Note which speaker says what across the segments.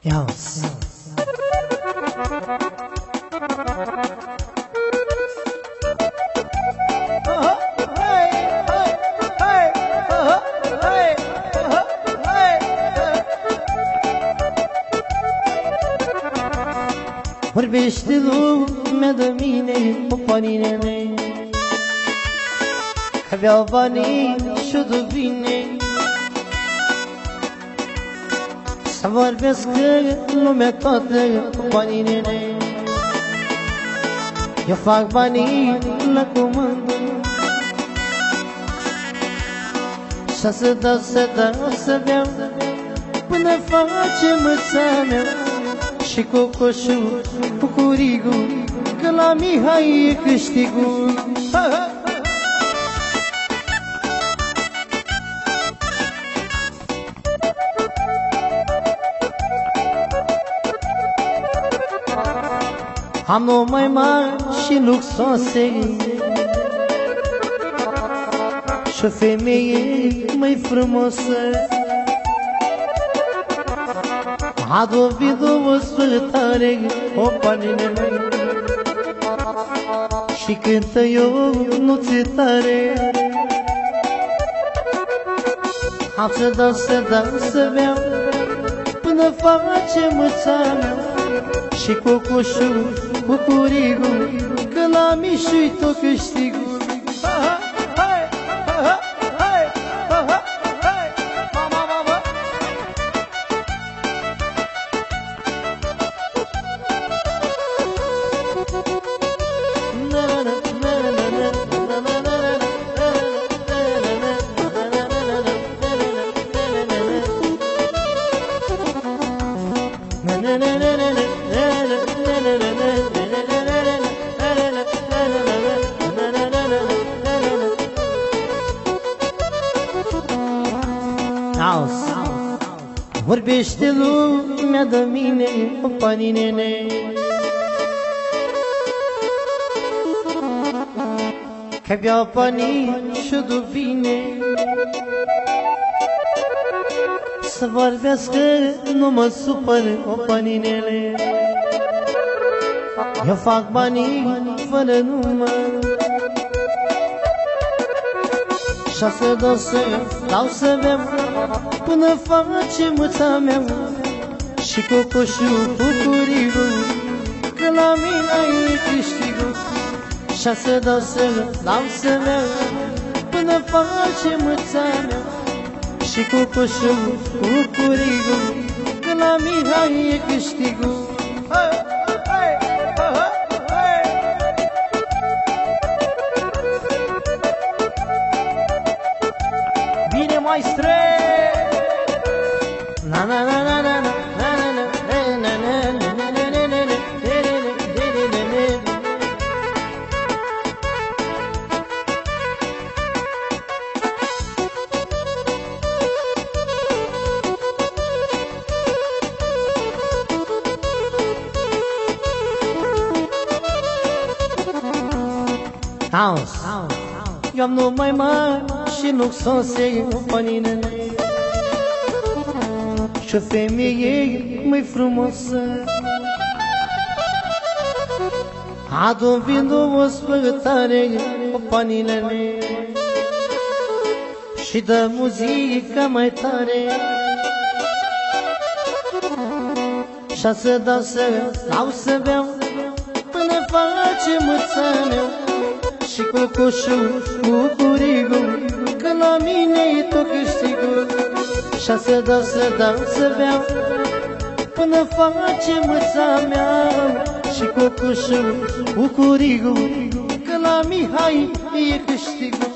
Speaker 1: Iauzi. Vorbește lumea de mine cu paninele, că aveau banii și-o duc bine. Să vorbesc lumea toată cu paninele, eu fac banii la comandă. Și să dau, să beau, până face măța mea. Și cocoșul, cu curigul, că la Mihai e câștigul. Am numai mari și luxoase și o femeie mai frumoasă. Adu vidul sfârtare, o paninele, și cântă eu nu-ți tare. Am să dau, să beau, până face măța mea. Și cocoșul, cu curigul, că la mișui tot câștigul. Vorbește lumea de mine cu paninele, că beau banii și-o duc bine. Să vorbească, nu mă supăr, o paninele, eu fac banii fără număr. Și să dau, să beau, până face măța mea. Și cocoșul, cu curigul, că la mine e câștigul. Și să dau, să beau, până face măța mea. Și cocoșul, cu curigul, că la mine e câștigul. Bine, maestre! Na na na na na na. Eu am numai mari și luxoase cu paninele, și o femeie mai frumoasă. Adu vinul o spătare cu paninele, și dă muzica mai tare. Și să dau, să beau, până face măța mea. Și cocoșul, cu curigul, că la mine e tot câștigul. Și să dau, să beau, până face măța mea. Și cocoșul, cu curigul, că la Mihai e câștigul.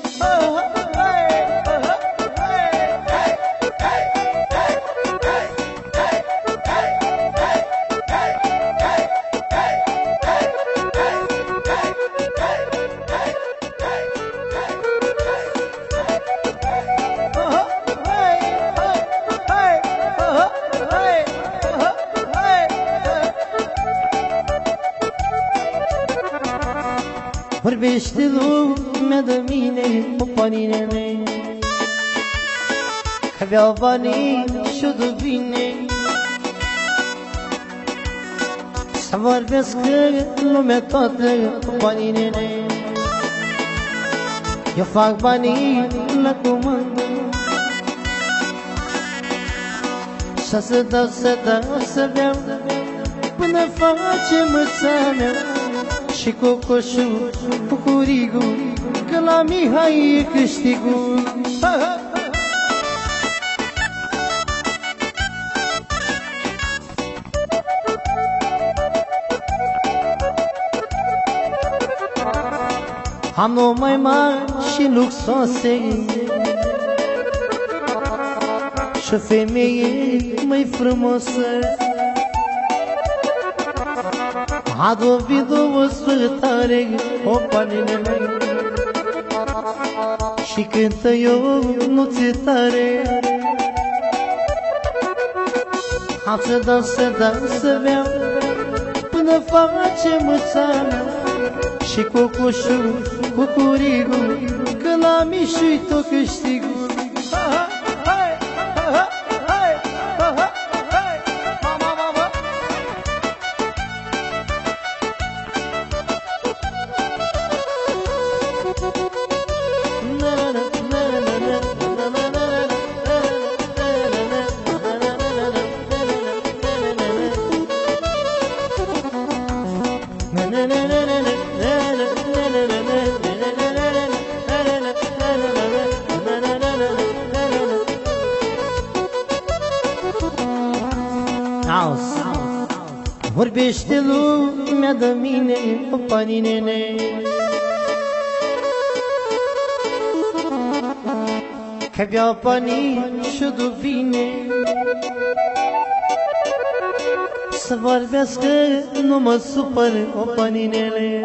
Speaker 1: Vorbește lumea de mine cu paninele, că aveau banii și-o duc bine. Să vorbesc lumea toată cu banii nene. Eu fac banii la comandă și să dau, să beau până face măța mea. Și cu coșul, cu curigul, că la Mihai e câștigul. Am numai mari și luxoase și femeie mai frumoasă. Adu vidou sfârtare, o panine mea, și cântă eu nu-ți tare. Am să dau, să beau până face măța mea. Și cu coșul, cu curigul, că la mișui tot câștigul. Vorbește lumea de mine, banii nene. Că beau banii și duc bine. Să vorbească, nu mă supăr, banii nene.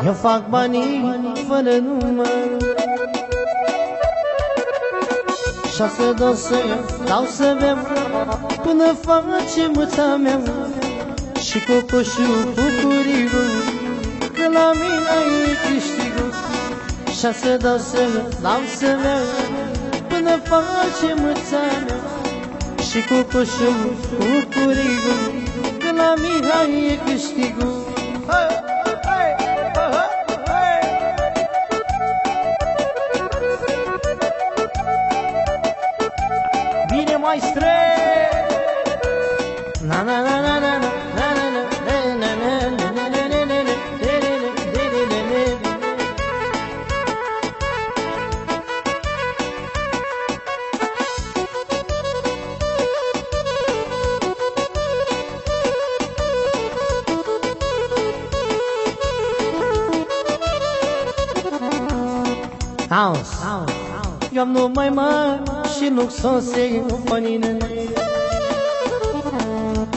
Speaker 1: Eu fac banii fără număr. Și să dau, să beau până face măța mea. Și cu coșul, cu curigul, că la mine e câștigul. Și să dau, să beau până face măța mea. Și cu coșul, cu curigul, că la mine e câștigul. Bine, maestre! Na na na na na na na na na na na. Eu am numai mari și luxoase, banii nene,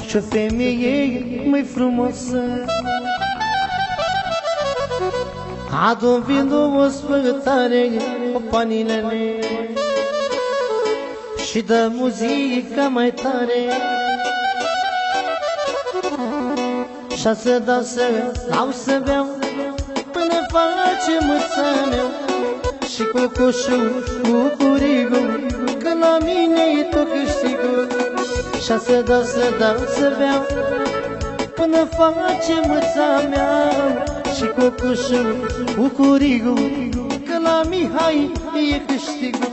Speaker 1: și o femeie mai frumoasă. Adu-mi vinul o spătare, banii nene, și dă muzica mai tare. Și să dau, să beau până face măța mea. Și cu coșul, cu curigul, că la mine e tot câștigul. Și să dau, să beau până face măța mea. Și cu coșul, cu curigul, că la Mihai e câștigul.